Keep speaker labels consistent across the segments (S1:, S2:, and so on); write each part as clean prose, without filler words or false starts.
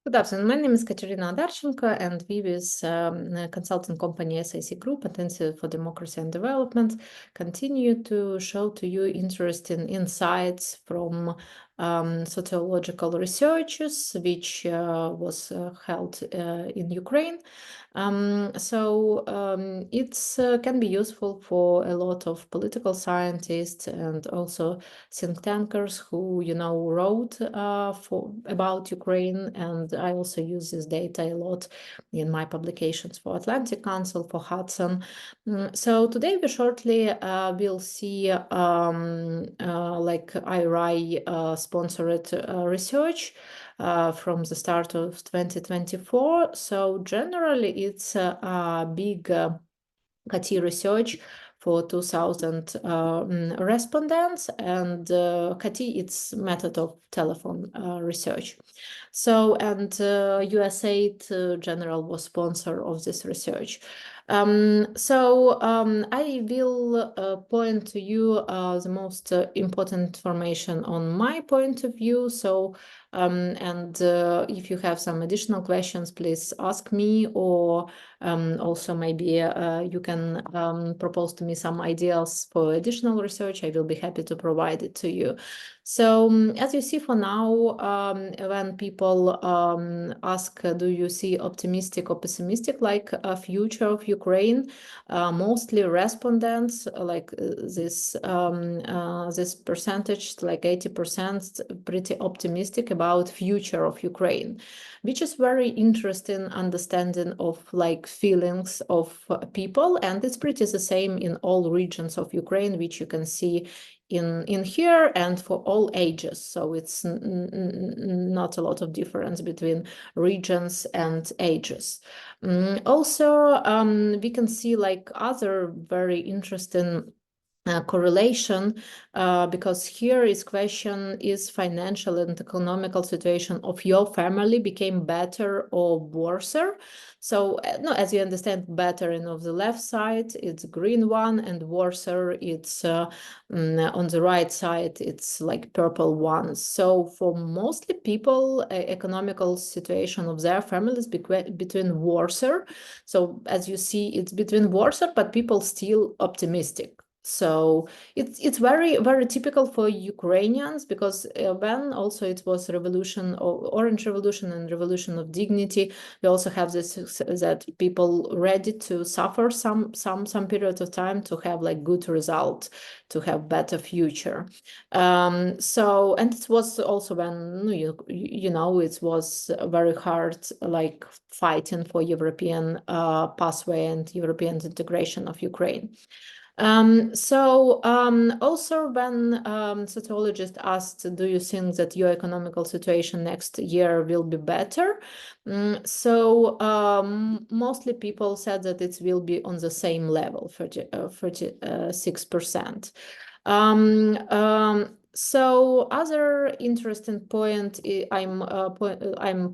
S1: Good afternoon. My name is Katerina Odarchenko, and we with consulting company SIC Group, Intensive for Democracy and Development, continue to show to you interesting insights from sociological researches, which was held in Ukraine. It can be useful for a lot of political scientists and also think tankers who, wrote about Ukraine. And I also use this data a lot in my publications for Atlantic Council, for Hudson. So today we shortly will see like IRI sponsored research from the start of 2024. So generally, it's a big CATI research for 2,000 respondents, and CATI, it's method of telephone research. So, and USAID General was sponsor of this research. I will point to you the most important information on my point of view. So, if you have some additional questions, please ask me, or also maybe you can propose to me some ideas for additional research. I will be happy to provide it to you. So as you see for now, when people ask, do you see optimistic or pessimistic like a future of Ukraine, mostly respondents like this percentage, like 80%, pretty optimistic about future of Ukraine, which is very interesting understanding of like feelings of people, and it's pretty the same in all regions of Ukraine, which you can see in here, and for all ages. So it's not a lot of difference between regions and ages. Also, we can see like other very interesting correlation, because here is question, is financial and economical situation of your family became better or worse? So no, as you understand, better and of the left side it's green one, and worse it's on the right side, it's like purple ones. So for mostly people, economical situation of their families between worse. So as you see, it's between worse, but people still optimistic. So it's very, very typical for Ukrainians, because when also it was revolution, or Orange Revolution and Revolution of Dignity, we also have this, that people ready to suffer some period of time to have like good result, to have better future. And it was also when it was very hard, like fighting for European pathway and European integration of Ukraine. Also when sociologists asked, do you think that your economical situation next year will be better? Mostly people said that it will be on the same level, 36%. So other interesting point, I'm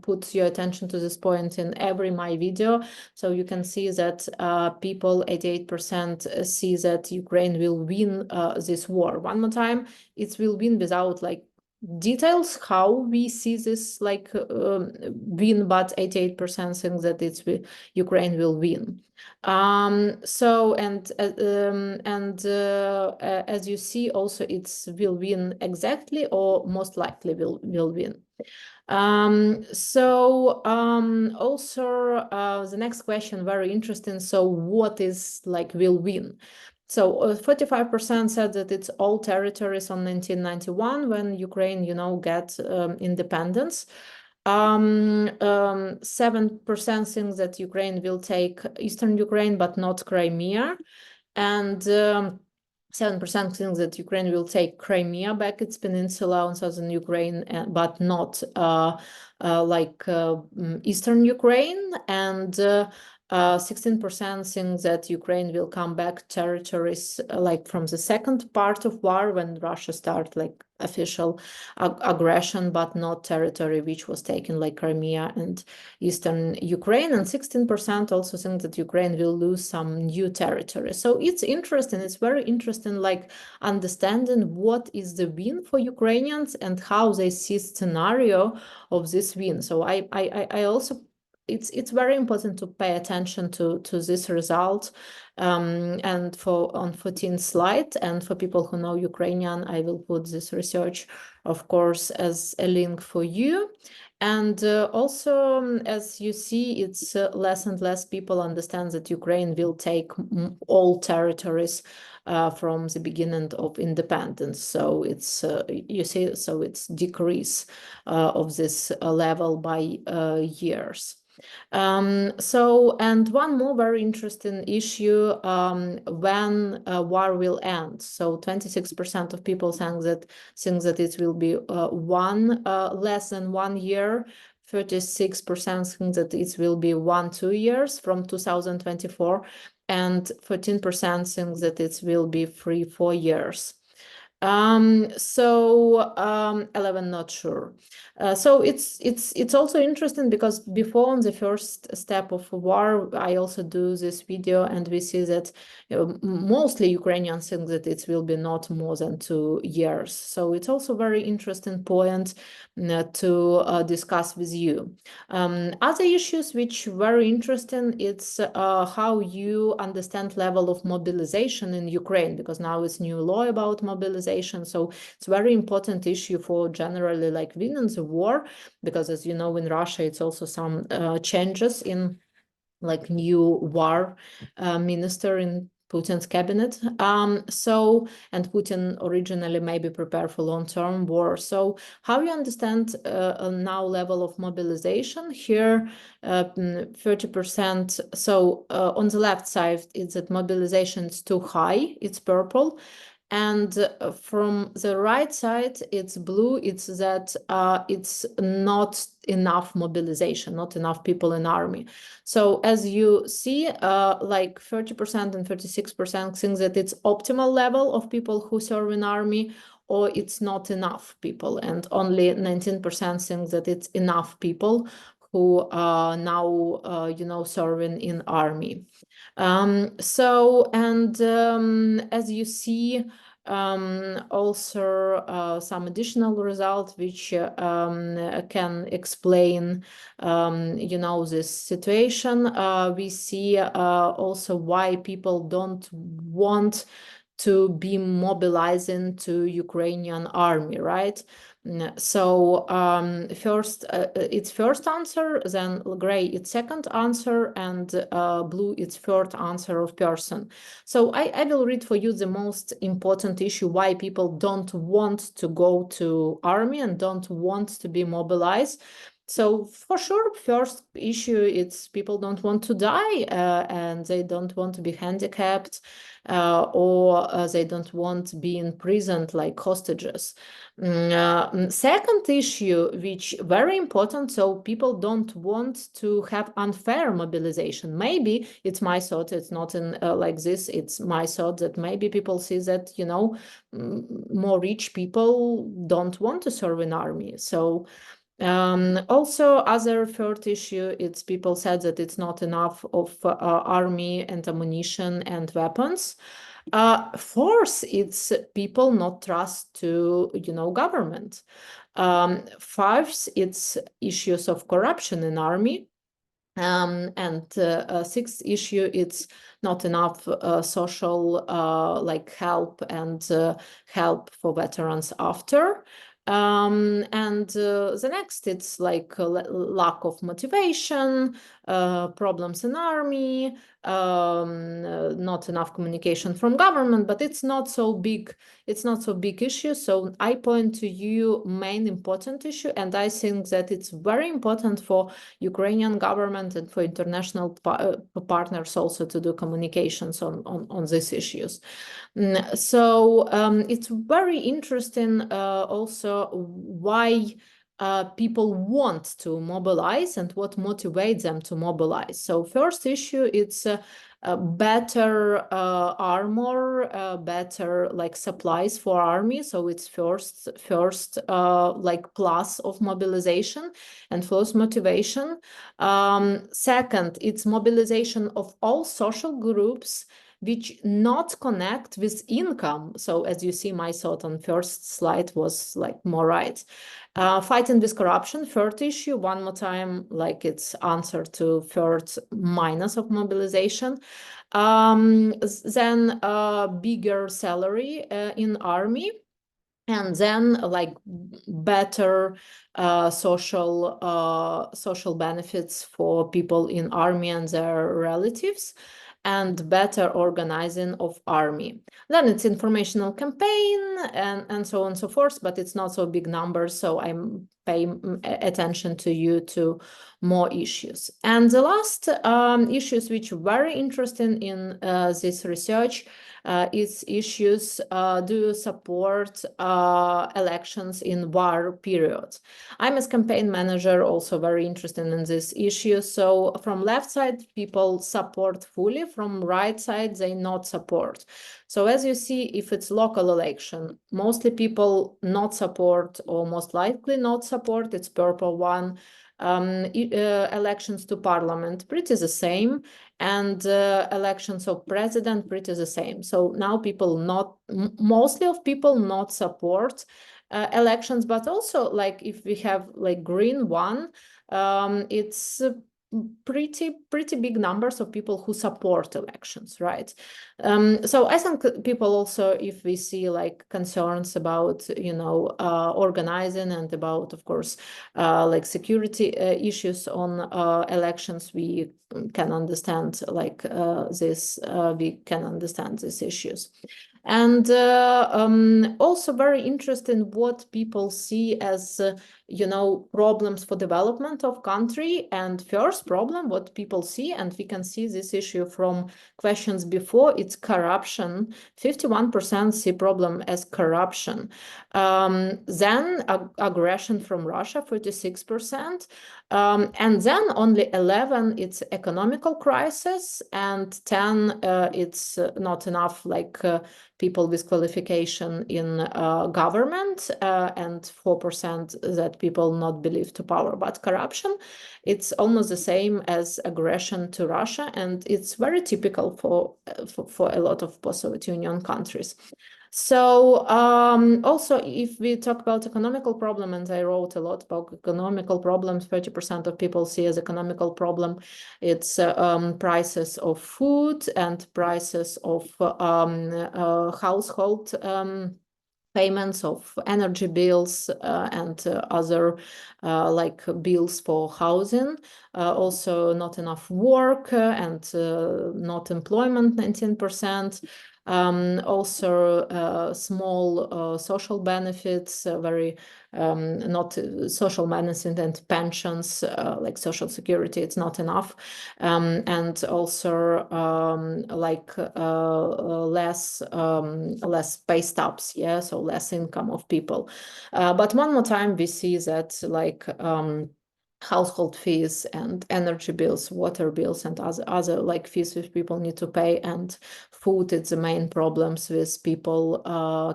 S1: put your attention to this point in every my video. So you can see that people, 88% see that Ukraine will win this war. One more time, it will win without like details how we see this like win, but 88% think that Ukraine will win. As you see, also it's will win exactly, or most likely will win. Also the next question, very interesting. So what is like will win? So 45% said that it's all territories on 1991 when Ukraine, get independence. 7% think that Ukraine will take Eastern Ukraine, but not Crimea. And 7% think that Ukraine will take Crimea back its peninsula on southern Ukraine, but not Eastern Ukraine. And 16% think that Ukraine will come back territories like from the second part of war when Russia started like official aggression, but not territory which was taken like Crimea and eastern Ukraine. And 16% also think that Ukraine will lose some new territory. So it's interesting. It's very interesting, like understanding what is the win for Ukrainians and how they see scenario of this win. So I also it's very important to pay attention to this result. And for on 14th slide, and for people who know Ukrainian, I will put this research, of course, as a link for you. And also, as you see, it's less and less people understand that Ukraine will take all territories from the beginning of independence. So it's, you see, so it's decrease of this level by years. And one more very interesting issue, when war will end. So 26% of people think that it will be less than 1 year. 36% think that it will be 2 years from 2024, and 14% think that it will be 4 years. 11 not sure. So it's also interesting because before on the first step of war, I also do this video, and we see that mostly Ukrainians think that it will be not more than 2 years. So it's also very interesting point to discuss with you. Other issues which very interesting, it's how you understand level of mobilization in Ukraine, because now it's new law about mobilization. So it's very important issue for generally like winning the war, because as you know, in Russia, it's also some changes in like new war minister in Putin's cabinet. And Putin originally maybe prepared for long-term war. So how you understand now level of mobilization here, 30%. So on the left side, it's that mobilization is too high, it's purple. And from the right side, it's blue, it's that it's not enough mobilization, not enough people in army. So as you see, like 30% and 36% think that it's optimal level of people who serve in army, or it's not enough people. And only 19% think that it's enough people who are now, serving in army. As you see, also some additional results which can explain, this situation. We see also why people don't want to be mobilizing to Ukrainian army, right? So first, it's first answer, then gray it's second answer, and blue it's third answer of person. So I will read for you the most important issue why people don't want to go to army and don't want to be mobilized. So for sure, first issue, it's people don't want to die, and they don't want to be handicapped, or they don't want to be imprisoned like hostages. Second issue, which very important, so people don't want to have unfair mobilization. Maybe it's my thought, it's not in like this, it's my thought that maybe people see that, more rich people don't want to serve in army. So also, other third issue, it's people said that it's not enough of army and ammunition and weapons. Fourth, it's people not trust to, government. Fifth, it's issues of corruption in army. And sixth issue, it's not enough social like help and help for veterans after. And the next, it's like lack of motivation, problems in army, not enough communication from government, but it's not so big issue. So I point to you main important issue, and I think that it's very important for Ukrainian government and for international partners also to do communications on these issues. So it's very interesting also why people want to mobilize and what motivates them to mobilize. So first issue, it's better armor, better like supplies for army. So it's first like plus of mobilization and first motivation. Second, it's mobilization of all social groups which not connect with income. So as you see, my thought on first slide was like more right. Fighting with corruption, third issue, one more time, like it's answer to third minus of mobilization. Then bigger salary in army. And then like better social benefits for people in army and their relatives, and better organizing of army. Then it's informational campaign and so on and so forth, but it's not so big numbers, so I'm paying attention to you to more issues. And the last issues which are very interesting in this research is issues, do you support elections in war periods? I'm as campaign manager also very interested in this issue. So from left side, people support fully, from right side, they not support. So as you see, if it's local election, mostly people not support or most likely not support, it's purple one. Elections to parliament, pretty the same, and elections of president, pretty the same. So now people not, mostly of people not support elections, but also like if we have like green one, it's pretty big numbers of people who support elections, right? So I think people also, if we see like concerns about, you know, organizing and about, of course, like security issues on elections, we can understand like this, we can understand these issues. And also very interesting what people see as, you know, problems for development of country. And first problem, what people see, and we can see this issue from questions before, it's corruption. 51% see problem as corruption. Then aggression from Russia, 46%. And then only 11, it's economical crisis, and 10, it's not enough like people with qualification in government, and 4% that people not believe to power. But corruption, it's almost the same as aggression to Russia, and it's very typical for a lot of post-Soviet Union countries. So also, if we talk about economical problem, and I wrote a lot about economical problems, 30% of people see as economical problem, it's prices of food and prices of household payments of energy bills and other like bills for housing. Also not enough work and not employment, 19%. Also small social benefits, very not social benefits and pensions, like social security, it's not enough. And also like less pay stubs, yeah, so less income of people. But one more time, we see that like household fees and energy bills, water bills, and other like fees which people need to pay, and food, it's the main problems with people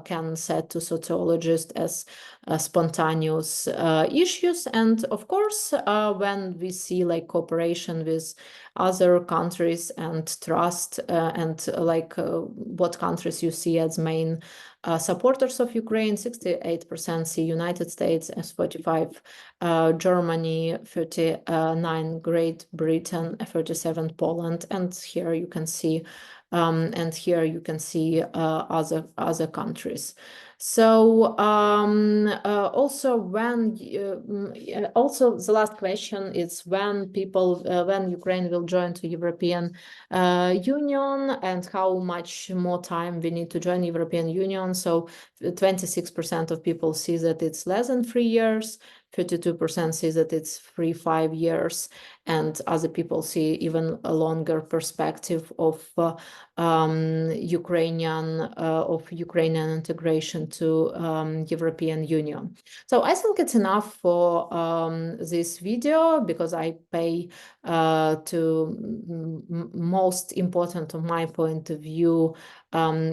S1: can set to sociologists as spontaneous issues. And of course, when we see like cooperation with other countries and trust and like what countries you see as main supporters of Ukraine, 68% see United States, as 45 Germany, 39 Great Britain, 37 Poland, and here you can see other countries. So also when also the last question is when people when Ukraine will join to European Union, and how much more time we need to join European Union. So 26% of people see that it's less than 3 years, 32% see that it's 3-5 years, and other people see even a longer perspective of Ukrainian integration to European Union. So I think it's enough for this video, because I pay to most important, from my point of view,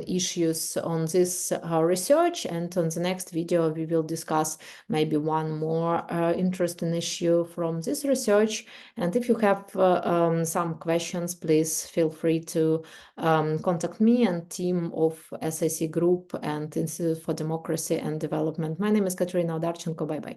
S1: issues on this research, and on the next video we will discuss maybe one more interesting issue from this research. And if you have some questions, please feel free to contact me and team of SIC Group and Institute for Democracy and Development. My name is Katerina Odarchenko. Bye-bye.